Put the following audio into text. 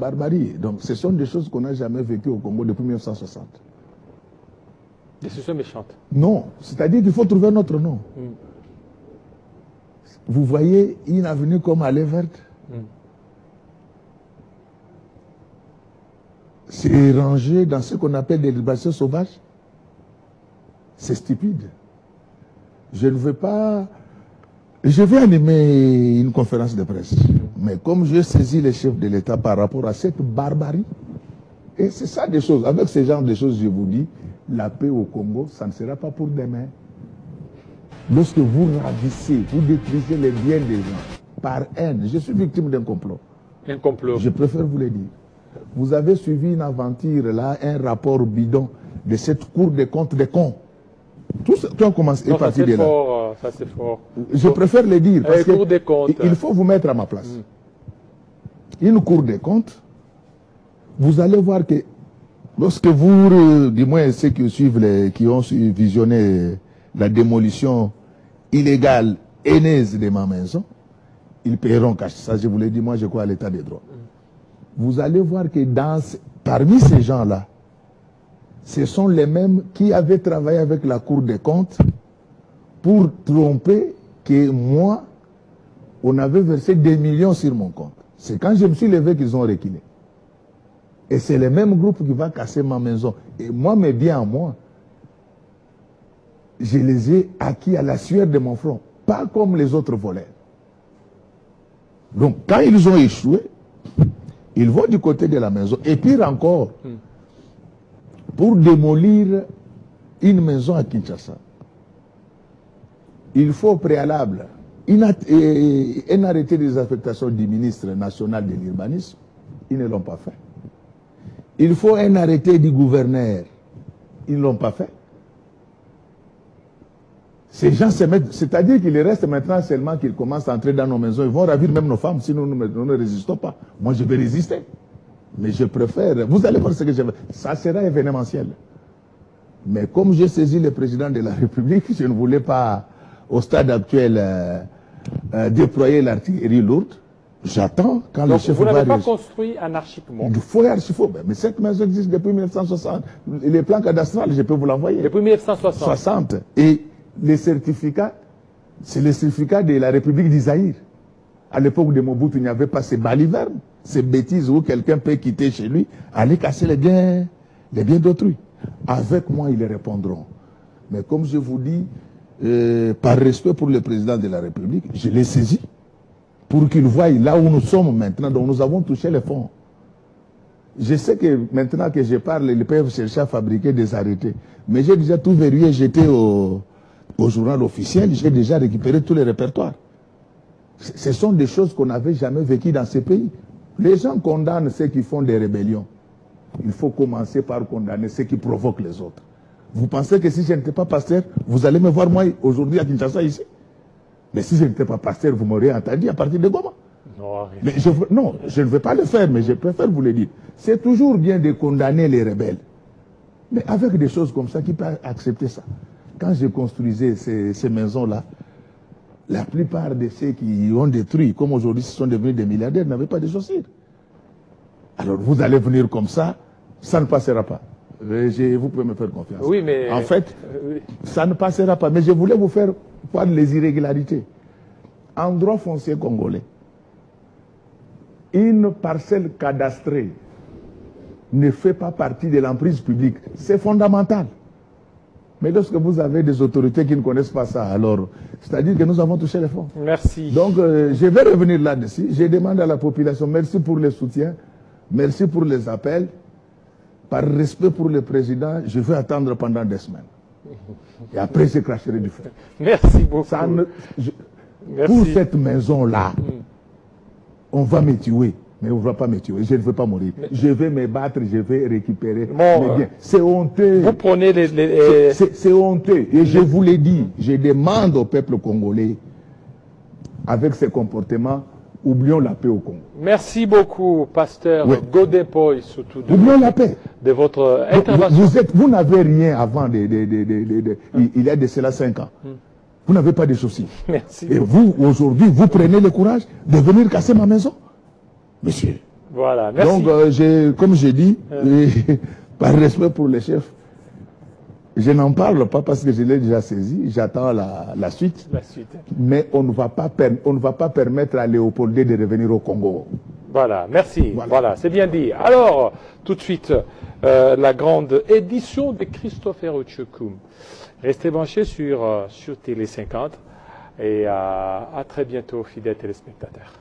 barbarie. Donc ce sont des choses qu'on n'a jamais vécues au Congo depuis 1960. Des situations méchantes. Non, c'est-à-dire qu'il faut trouver un autre nom. Vous voyez une avenue comme Allée Verte, c'est rangé dans ce qu'on appelle des libérations sauvages. C'est stupide. Je ne veux pas... Je vais animer une conférence de presse. Mais comme je saisis les chefs de l'État par rapport à cette barbarie, et c'est ça des choses. Avec ce genre de choses, je vous dis, la paix au Congo, ça ne sera pas pour demain. Lorsque vous ravissez, vous détruisez les biens des gens, par haine, je suis victime d'un complot. Un complot. Je préfère vous le dire. Vous avez suivi une aventure, là, un rapport bidon de cette Cour des comptes des cons. Tout a commencé à partir de là. Ça c'est fort. Je préfère le dire parce Cour des comptes. Il faut vous mettre à ma place. Une Cour des comptes, vous allez voir que lorsque vous, du moins ceux qui suivent, qui ont visionné la démolition illégale, haineuse de ma maison, ils paieront cash. Ça, je vous l'ai dit, moi je crois à l'état des droits. Vous allez voir que parmi ces gens-là, ce sont les mêmes qui avaient travaillé avec la Cour des comptes pour tromper que moi, on avait versé des millions sur mon compte. C'est quand je me suis levé qu'ils ont reculé. Et c'est le même groupe qui va casser ma maison. Et moi, mes biens à moi, je les ai acquis à la sueur de mon front. Pas comme les autres voleurs. Donc, quand ils ont échoué, ils vont du côté de la maison. Et pire encore, pour démolir une maison à Kinshasa, il faut au préalable un arrêté des affectations du ministre national de l'urbanisme. Ils ne l'ont pas fait. Il faut un arrêté du gouverneur. Ils ne l'ont pas fait. Ces gens se mettent, c'est-à-dire qu'il reste maintenant seulement qu'ils commencent à entrer dans nos maisons. Ils vont ravir même nos femmes si nous ne résistons pas. Moi, je vais résister. Mais je préfère, vous allez voir ce que je veux. Ça sera événementiel. Mais comme j'ai saisi le président de la République, je ne voulais pas, au stade actuel, déployer l'artillerie lourde. J'attends quand le chef va... Vous n'avez pas construit anarchiquement. Il faut archifer. Mais cette maison existe depuis 1960. Les plans cadastrales, je peux vous l'envoyer. Depuis 1960. 60. Et les certificats, c'est les certificats de la République d'Isaïr. À l'époque de Mobutu, il n'y avait pas ces balivernes, ces bêtises où quelqu'un peut quitter chez lui, aller casser les biens d'autrui. Avec moi, ils les répondront. Mais comme je vous dis, par respect pour le président de la République, je l'ai saisi pour qu'il voie là où nous sommes maintenant, dont nous avons touché les fonds. Je sais que maintenant que je parle, ils peuvent chercher à fabriquer des arrêtés. Mais j'ai déjà tout verrouillé, j'étais au journal officiel, j'ai déjà récupéré tous les répertoires. Ce sont des choses qu'on n'avait jamais vécues dans ces pays. Les gens condamnent ceux qui font des rébellions. Il faut commencer par condamner ceux qui provoquent les autres. Vous pensez que si je n'étais pas pasteur, vous allez me voir moi aujourd'hui à Kinshasa ici? Mais si je n'étais pas pasteur, vous m'auriez entendu à partir de Goma. Non, je ne veux pas le faire, mais je préfère vous le dire. C'est toujours bien de condamner les rebelles. Mais avec des choses comme ça, qui peut accepter ça? Quand je construisais ces maisons-là, la plupart de ceux qui ont détruit, comme aujourd'hui, ce sont devenus des milliardaires, n'avaient pas de chaussures. Alors vous allez venir comme ça ne passera pas. Vous pouvez me faire confiance. Oui, mais... En fait, ça ne passera pas. Mais je voulais vous faire voir les irrégularités. En droit foncier congolais, une parcelle cadastrée ne fait pas partie de l'emprise publique. C'est fondamental. Mais lorsque vous avez des autorités qui ne connaissent pas ça, alors, c'est-à-dire que nous avons touché les fonds. Merci. Donc, je vais revenir là-dessus. Je demande à la population, merci pour les soutiens, merci pour les appels. Par respect pour le président, je vais attendre pendant des semaines. Et après, je cracherai du feu. Merci beaucoup. Pour cette maison-là, on va me tuer. Mais on ne va pas me tuer. Je ne veux pas mourir. Je vais me battre, je vais récupérer mes biens. C'est honteux. Vous prenez les... C'est honteux. Et je vous l'ai dit, je demande au peuple congolais, avec ces comportements, oublions la paix au Congo. Merci beaucoup, pasteur Godin Poy, surtout oublions la paix. De votre intervention. Vous n'avez rien avant, il y a de cela 5 ans. Vous n'avez pas de soucis. Merci. Et vous, aujourd'hui, vous prenez le courage de venir casser ma maison. Monsieur, Voilà, merci. Donc, comme j'ai dit, par respect pour les chefs, je n'en parle pas parce que je l'ai déjà saisi, j'attends la suite. La suite. Mais on ne va pas permettre à Léopold II de revenir au Congo. Voilà, merci. Voilà, c'est bien dit. Alors, tout de suite, la grande édition de Christopher Uchukum. Restez branchés sur Télé 50 et à très bientôt, fidèles téléspectateurs.